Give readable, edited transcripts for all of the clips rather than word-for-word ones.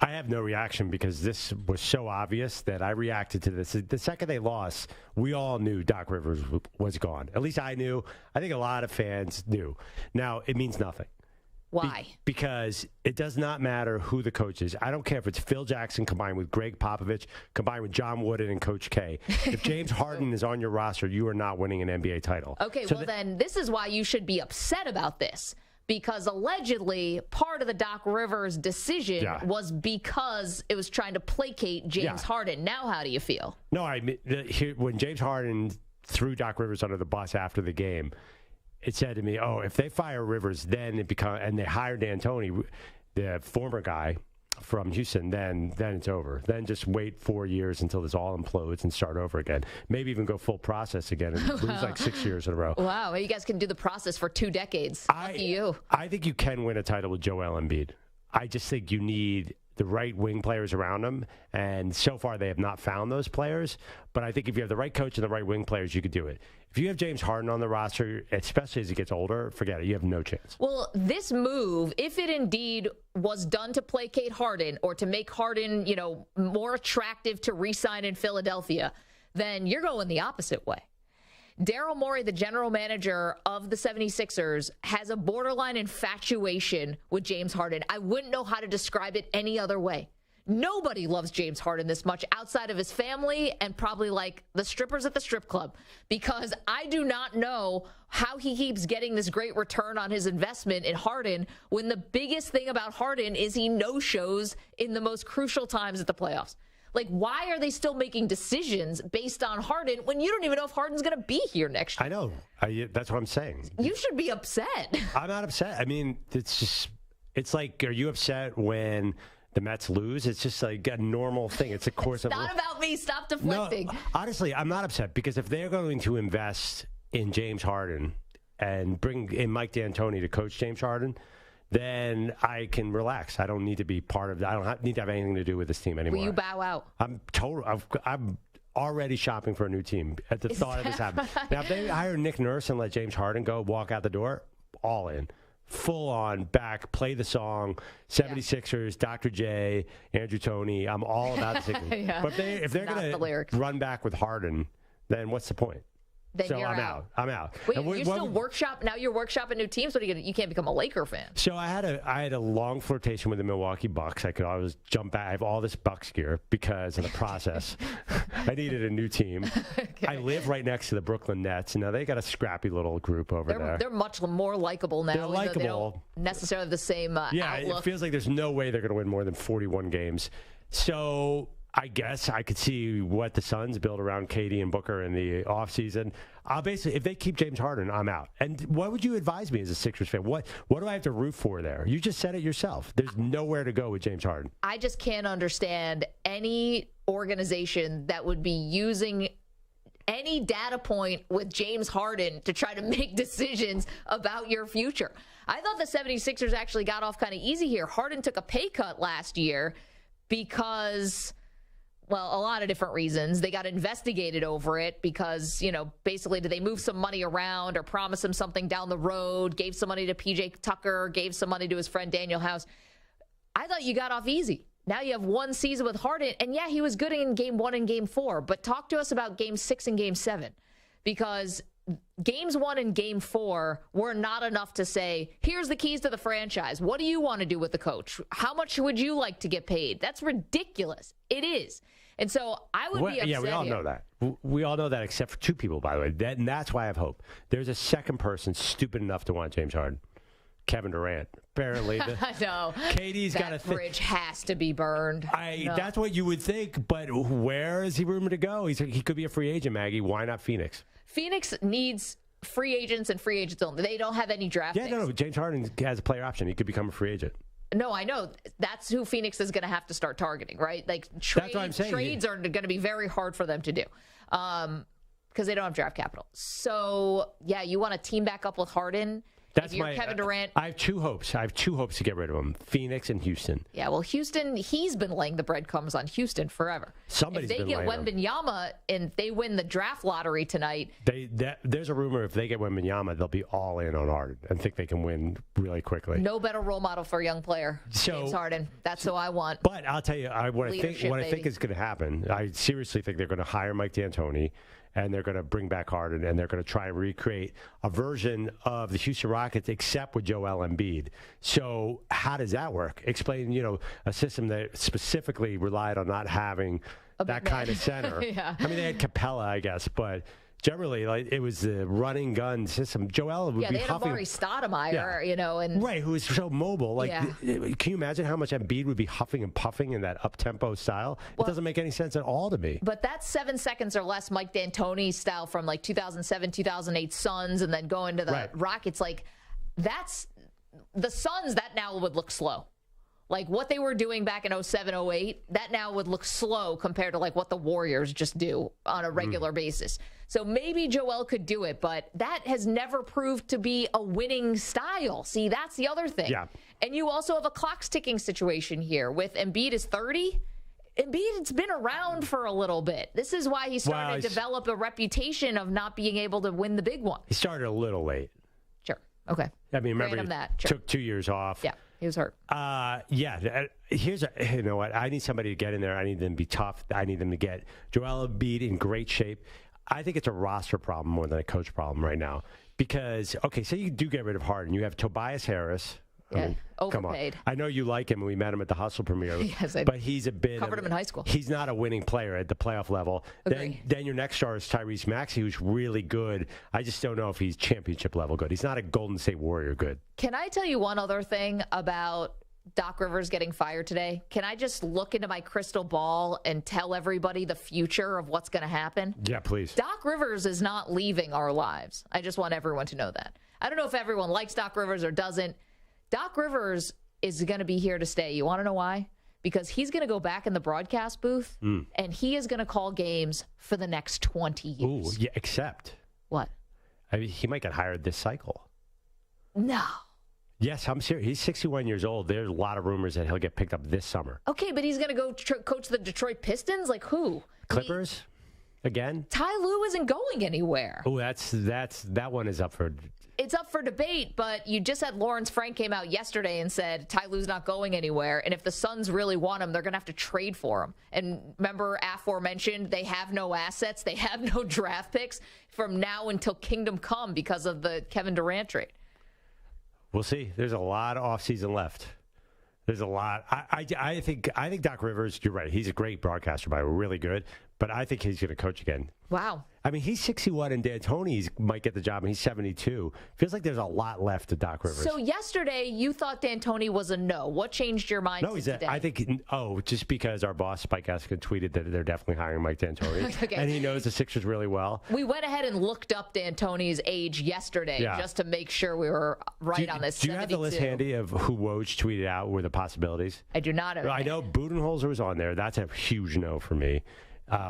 I have no reaction because this was so obvious that I reacted to this. The second they lost, we all knew Doc Rivers was gone. At least I knew. I think a lot of fans knew. Now, it means nothing. Why? Because it does not matter who the coach is. I don't care if it's Phil Jackson combined with Greg Popovich, combined with John Wooden and Coach K. If James Harden is on your roster, you are not winning an NBA title. Okay, so then this is why you should be upset about this. Because allegedly, part of the Doc Rivers decision was because it was trying to placate James Harden. Now, how do you feel? No, when James Harden threw Doc Rivers under the bus after the game, it said to me, "Oh, if they fire Rivers, then it becomes and they hire D'Antoni, the former guy from Houston, then it's over. Then just wait 4 years until this all implodes and start over again. Maybe even go full process again and lose like 6 years in a row." Wow, well, you guys can do the process for 2 decades. Lucky you. I think you can win a title with Joel Embiid. I just think you need the right wing players around him, and so far they have not found those players. But I think if you have the right coach and the right wing players, you could do it. If you have James Harden on the roster, especially as he gets older, forget it. You have no chance. Well, this move, if it indeed was done to placate Harden or to make Harden, more attractive to re-sign in Philadelphia, then you're going the opposite way. Daryl Morey, the general manager of the 76ers, has a borderline infatuation with James Harden. I wouldn't know how to describe it any other way. Nobody loves James Harden this much outside of his family and probably like the strippers at the strip club, because I do not know how he keeps getting this great return on his investment in Harden when the biggest thing about Harden is he no-shows in the most crucial times at the playoffs. Like, why are they still making decisions based on Harden when you don't even know if Harden's going to be here next year? I know. That's what I'm saying. You should be upset. I'm not upset. I mean, it's like, are you upset when the Mets lose? It's just like a normal thing. It's a course of... It's not about me. Stop deflecting. No, honestly, I'm not upset because if they're going to invest in James Harden and bring in Mike D'Antoni to coach James Harden, then I can relax. I don't need to be part of that. I don't need to have anything to do with this team anymore. Will you bow out? I'm already shopping for a new team at the thought of this happening. Now, if they hire Nick Nurse and let James Harden go walk out the door, all in. Full on, back, play the song, 76ers, Dr. J, Andrew Toney. I'm all about the Sixers. But if they're going to run back with Harden, then what's the point? Then so you're out. I'm out. Wait, you're still now you're workshopping new teams? What are you gonna? You can't become a Laker fan. So I had a long flirtation with the Milwaukee Bucks. I could always jump back. I have all this Bucks gear because of the process. I needed a new team. Okay. I live right next to the Brooklyn Nets. Now they got a scrappy little group over there. They're much more likable now. They're likable. They don't necessarily have the same outlook. It feels like there's no way they're going to win more than 41 games. So I guess I could see what the Suns build around KD and Booker in the offseason. I'll basically, if they keep James Harden, I'm out. And what would you advise me as a Sixers fan? What do I have to root for there? You just said it yourself. There's nowhere to go with James Harden. I just can't understand any organization that would be using any data point with James Harden to try to make decisions about your future. I thought the 76ers actually got off kind of easy here. Harden took a pay cut last year because... well, a lot of different reasons. They got investigated over it because, basically, did they move some money around or promise him something down the road, gave some money to PJ Tucker, gave some money to his friend Daniel House. I thought you got off easy. Now you have one season with Harden, and yeah, he was good in Game 1 and Game 4, but talk to us about Game 6 and Game 7, because Games 1 and Game 4 were not enough to say, here's the keys to the franchise. What do you want to do with the coach? How much would you like to get paid? That's ridiculous. It is. And so I would be upset. Yeah, we all know that. We all know that except for two people, by the way. And that's why I have hope. There's a second person stupid enough to want James Harden. Kevin Durant. Apparently. No. KD's got that bridge has to be burned. No. That's what you would think, but where is he rumored to go? He could be a free agent, Maggie. Why not Phoenix? Phoenix needs free agents and free agents only. They don't have any draft picks. No. James Harden has a player option. He could become a free agent. No, I know. That's who Phoenix is going to have to start targeting, right? Like that's what I'm saying. Trades are going to be very hard for them to do because they don't have draft capital. So, yeah, you want to team back up with Harden That's if you're Kevin Durant. I have two hopes. I have two hopes to get rid of him: Phoenix and Houston. Yeah, well, Houston, he's been laying the breadcrumbs on Houston forever. Somebody's been laying them. If they get Wembanyama and they win the draft lottery tonight, there's a rumor if they get Wembanyama, they'll be all in on Harden and think they can win really quickly. No better role model for a young player, James Harden. That's who I want. But I'll tell you, what I think is going to happen. I seriously think they're going to hire Mike D'Antoni. And they're going to bring back Harden, and they're going to try and recreate a version of the Houston Rockets, except with Joel Embiid. So how does that work? Explain, a system that specifically relied on not having that kind of center. Yeah. I mean, they had Capella, I guess, but generally, it was the running gun system. Joel would be huffing. Yeah, they had Amari Stoudemire, and right, who was so mobile. Can you imagine how much Embiid would be huffing and puffing in that up-tempo style? It doesn't make any sense at all to me. But that's 7 seconds or less Mike D'Antoni style from 2007, 2008 Suns, and then going to the Rockets. That's the Suns. That now would look slow. What they were doing back in 07, 08, that now would look slow compared to what the Warriors just do on a regular basis. So maybe Joel could do it, but that has never proved to be a winning style. See, that's the other thing. Yeah. And you also have a clock ticking situation here with Embiid is 30. Embiid's been around for a little bit. This is why he started to develop a reputation of not being able to win the big one. He started a little late. Sure. Okay. I mean, remember, he took 2 years off. Yeah. He was hurt. You know what? I need somebody to get in there. I need them to be tough. I need them to get Joel Embiid in great shape. I think it's a roster problem more than a coach problem right now. Because, say you do get rid of Harden. You have Tobias Harris. Overpaid. Come on. I know you like him, and we met him at the Hustle premiere. Yes, but he's a bit. Covered him in high school. He's not a winning player at the playoff level. Agree. Then your next star is Tyrese Maxey, who's really good. I just don't know if he's championship level good. He's not a Golden State Warrior good. Can I tell you one other thing about Doc Rivers getting fired today? Can I just look into my crystal ball and tell everybody the future of what's going to happen? Yeah, please. Doc Rivers is not leaving our lives. I just want everyone to know that. I don't know if everyone likes Doc Rivers or doesn't. Doc Rivers is going to be here to stay. You want to know why? Because he's going to go back in the broadcast booth, and he is going to call games for the next 20 years. Ooh, yeah, except. What? I mean, he might get hired this cycle. No. Yes, I'm serious. He's 61 years old. There's a lot of rumors that he'll get picked up this summer. Okay, but he's going to go coach the Detroit Pistons? Who? Clippers? Again? Ty Lue isn't going anywhere. Oh, that one is up for... It's up for debate, but you just had Lawrence Frank came out yesterday and said Ty Lue's not going anywhere, and if the Suns really want him, they're going to have to trade for him. And remember, aforementioned, they have no assets, they have no draft picks from now until Kingdom Come because of the Kevin Durant trade. We'll see. There's a lot of offseason left. There's a lot. I think Doc Rivers, you're right. He's a great broadcaster, by the way, really good. But I think he's going to coach again. Wow. I mean, he's 61 and D'Antoni might get the job, and he's 72. Feels like there's a lot left to Doc Rivers. So yesterday, you thought D'Antoni was a no. What changed your mind today? I think, just because our boss, Spike Eskin, tweeted that they're definitely hiring Mike D'Antoni. Okay. And he knows the Sixers really well. We went ahead and looked up D'Antoni's age yesterday just to make sure we were right on this. Do you have the list handy of who Woj tweeted out were the possibilities? I do not. I know Budenholzer was on there. That's a huge no for me.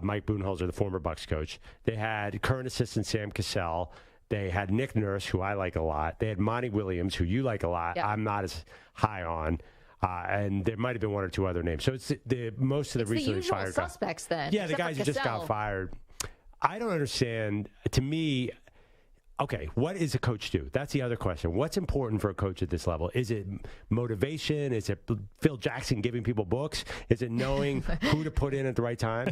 Mike Budenholzer, the former Bucks coach. They had current assistant Sam Cassell. They had Nick Nurse, who I like a lot. They had Monty Williams, who you like a lot. Yep. I'm not as high on. And there might have been one or two other names. So it's most of the recently fired guys. Suspects then. Yeah, the guys who just got fired. I don't understand. To me, okay, what does a coach do? That's the other question. What's important for a coach at this level? Is it motivation? Is it Phil Jackson giving people books? Is it knowing who to put in at the right time?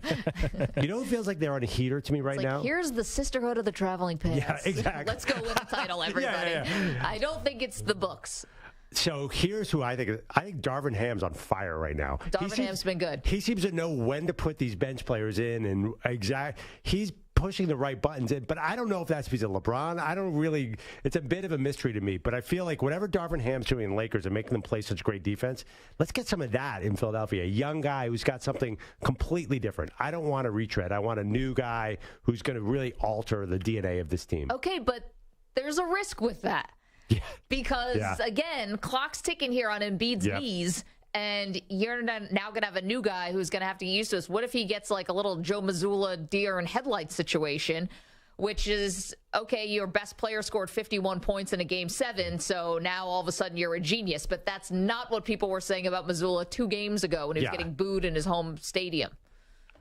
You know, it feels like they're on a heater to me right now. Here's the Sisterhood of the Traveling Pants. Yeah, exactly. Let's go win the title, everybody. Yeah. I don't think it's the books. So here's who I think. I think Darvin Ham's on fire right now. Darvin Ham's been good. He seems to know when to put these bench players in, and he's pushing the right buttons in. But I don't know if that's because of LeBron. I don't really. It's a bit of a mystery to me. But I feel like whatever Darvin Ham's doing in the Lakers and making them play such great defense, let's get some of that in Philadelphia. A young guy who's got something completely different. I don't want a retread. I want a new guy who's going to really alter the DNA of this team. Okay, but there's a risk with that. Yeah. Because, again, clock's ticking here on Embiid's knees, and you're now going to have a new guy who's going to have to get used to this. What if he gets like a little Joe Mazzulla deer in headlights situation which is, okay, your best player scored 51 points in a game 7, so now all of a sudden you're a genius. But that's not what people were saying about Mazzulla 2 games ago when he was getting booed in his home stadium.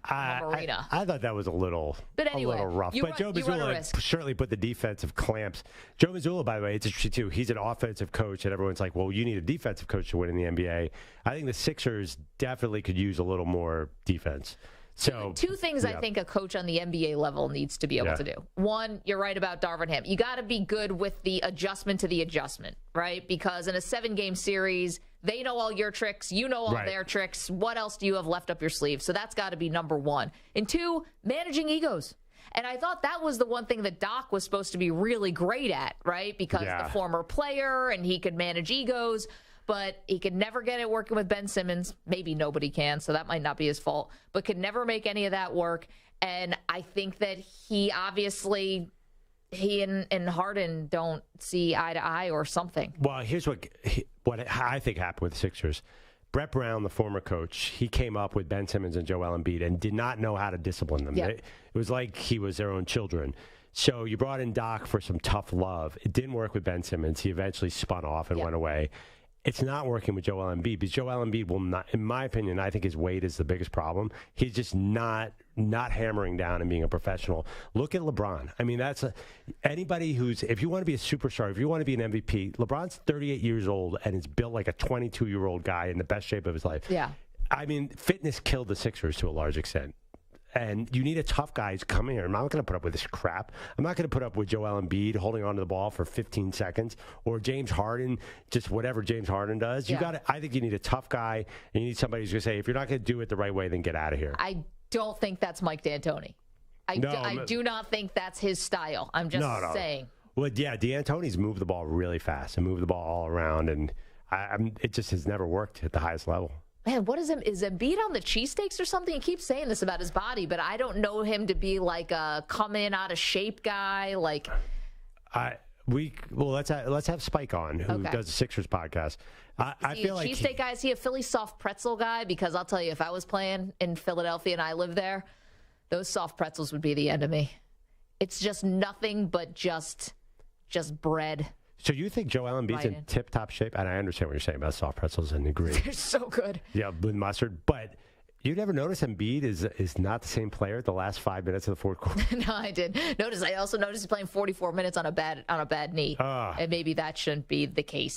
Arena. I thought that was a little rough. But Joe Mazzulla certainly put the defensive clamps. Joe Mazzulla, by the way, it's interesting too. He's an offensive coach, and everyone's like, well, you need a defensive coach to win in the NBA. I think the Sixers definitely could use a little more defense. So two things I think a coach on the NBA level needs to be able to do. One, you're right about Darvin Ham. You got to be good with the adjustment to the adjustment, right? Because in a 7-game series, they know all your tricks. You know all their tricks. What else do you have left up your sleeve? So that's got to be number one. And 2, managing egos. And I thought that was the one thing that Doc was supposed to be really great at, right? Because the former player, and he could manage egos. But he could never get it working with Ben Simmons. Maybe nobody can, so that might not be his fault. But could never make any of that work. And I think that he and Harden don't see eye to eye or something. Well, here's what I think happened with the Sixers. Brett Brown, the former coach, he came up with Ben Simmons and Joel Embiid and did not know how to discipline them. It was like he was their own children. So you brought in Doc for some tough love. It didn't work with Ben Simmons. He eventually spun off and went away. It's not working with Joel Embiid because Joel Embiid will not, in my opinion, I think his weight is the biggest problem. He's just not hammering down and being a professional. Look at LeBron. I mean, anybody if you want to be a superstar, if you want to be an MVP, LeBron's 38 years old and is built like a 22-year-old guy in the best shape of his life. Yeah. I mean, fitness killed the Sixers to a large extent. And you need a tough guy to come here. I'm not going to put up with this crap. I'm not going to put up with Joel Embiid holding onto the ball for 15 seconds or James Harden, just whatever James Harden does. I think you need a tough guy, and you need somebody who's going to say, if you're not going to do it the right way, then get out of here. I don't think that's Mike D'Antoni. I do not think that's his style. I'm just saying. Well, yeah, D'Antoni's moved the ball really fast and moved the ball all around, and it just has never worked at the highest level. Man, is Embiid on the cheesesteaks or something? He keeps saying this about his body, but I don't know him to be like a come in out of shape guy. Like, let's have Spike on, who does the Sixers podcast. I feel like cheesesteak guy. Is he a Philly soft pretzel guy? Because I'll tell you, if I was playing in Philadelphia and I lived there, those soft pretzels would be the end of me. It's just nothing but just bread. So you think Joel Embiid's in tip-top shape? And I understand what you're saying about soft pretzels and agree. They're so good. Yeah, with mustard. But you never notice Embiid is not the same player at the last 5 minutes of the fourth quarter? No, I did. I also noticed he's playing 44 minutes on a bad knee. And maybe that shouldn't be the case.